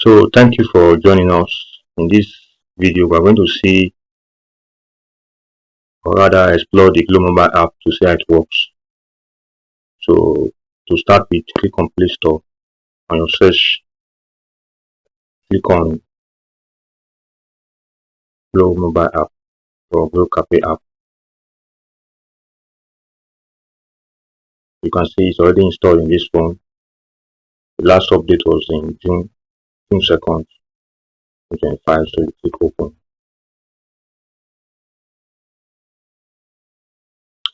So thank you for joining us. In this video, we're going to see or rather explore the Glow Mobile app to see how it works. So to start with, click on Play Store. On your search, click on Glow Mobile app or Glow Cafe app. You can see it's already installed in this phone. The last update was in June 2nd, 2025. So you click open.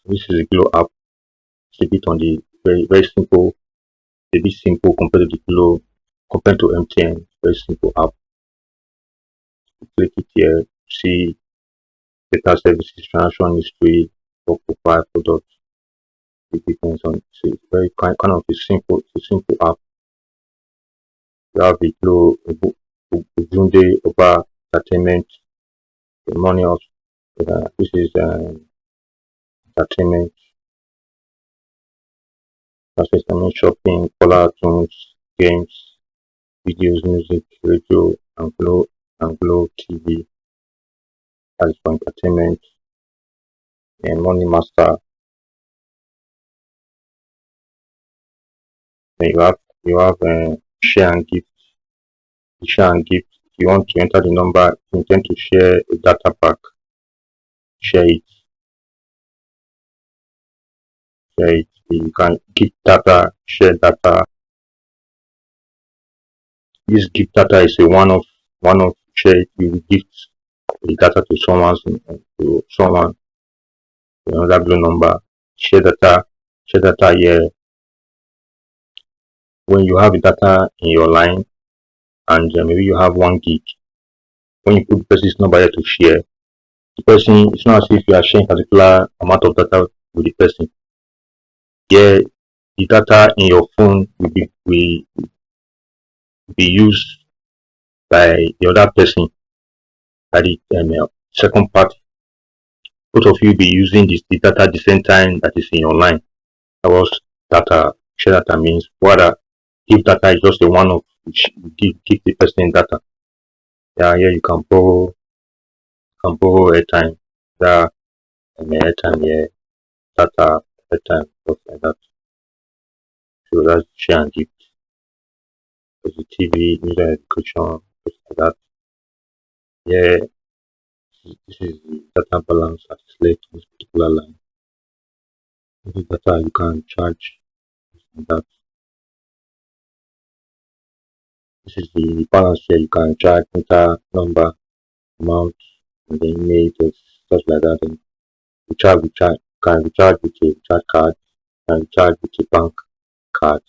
This is the Glow app. It's a bit on the very simple, a bit simple compared to the Glow, compared to MTN. Very simple app. Click it here. See data services, transaction history, for profile, product. It depends on. So it's very kind of a simple app. You have the Glow, Ujunde, Oba, Entertainment, the money of this is entertainment, assessment, shopping, color tunes, games, videos, music, radio, and Glow TV. As for entertainment, and Money Master. Then you have share and gift. Share and gift. If you want to enter the number, if you intend to share a data pack, share it. You can give data, share data. This gift data is a one of share it. You will gift the data to someone another Glow number. Share data here. When you have the data in your line and maybe you have 1 gig, when you put the person's number here to share, the person, it's not as if you are sharing particular amount of data with the person. Here, the data in your phone will be used by the other person, by the second party. Both of you will be using the data at the same time that is in your line. That was data. Share data means whether if data is just a one of give the person data. Yeah, here you can borrow airtime. That airtime here, data, airtime, stuff like that. So that's share and gift. There's the TV, news and education, stuff like that. Yeah, this is the data balance at select this particular line. This data you can charge like that. This is the balance here. You can charge enter number, amount, and then email, stuff like that. And can recharge with a recharge card, can recharge with a bank card,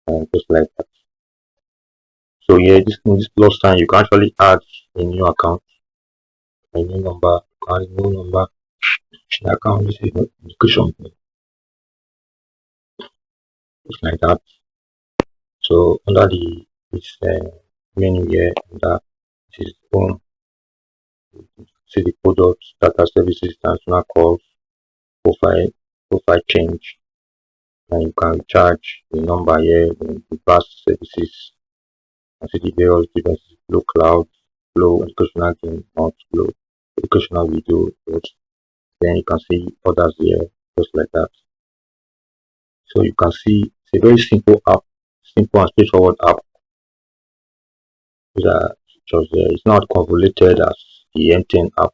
and just like that. So yeah, in this plus sign you can actually add a new account, a new number, add a new number. The account is a notification, just like that. So under this menu here, under this is home. See the products, data services, international calls, profile change, and you can recharge the number here, the vast services, and see the various devices, Glow Cloud, Glow Educational Game, not Glow Educational Video. Then you can see others here, just like that. So you can see it's a very simple app, simple and straightforward app. It's not convoluted as the MTN app.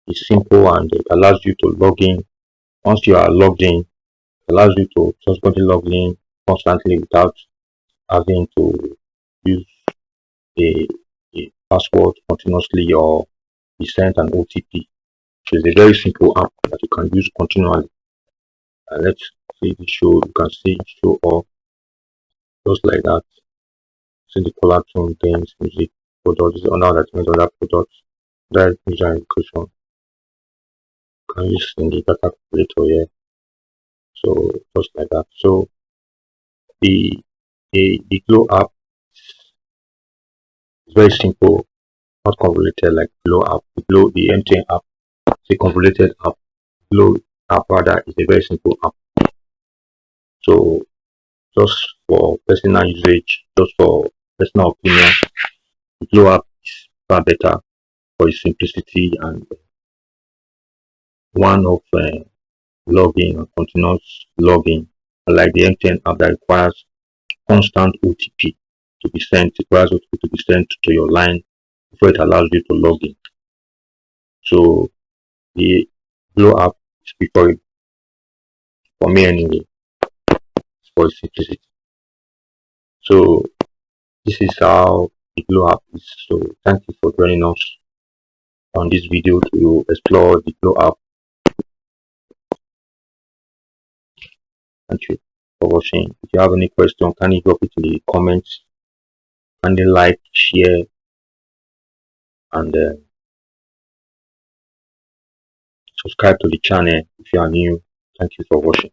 It's simple and it allows you to log in. Once you are logged in, it allows you to subsequently log in constantly without having to use a password continuously or be sent an OTP. So it's a very simple app that you can use continually. Let's see the show. You can see show all just like that. See the color tune, things, music, products, another that means other products, direct user education. You can use in the data calculator here. So just like that. So the Glow app is very simple, not convoluted like Glow app. The MTN app is a convoluted app. Glow app rather is a very simple app. So just for personal usage, just for personal opinion, the Glow app is far better for its simplicity and one of logging and continuous logging, unlike the MTN app that requires constant OTP to be sent, requires OTP to be sent to your line before it allows you to log in. So the Glow app is preferred for me anyway, for its simplicity. So this is how the Glow app is. So thank you for joining us on this video to explore the Glow app. Thank you for watching. If you have any question, can you drop it in the comments and then like, share, and subscribe to the channel if you are new. Thank you for watching.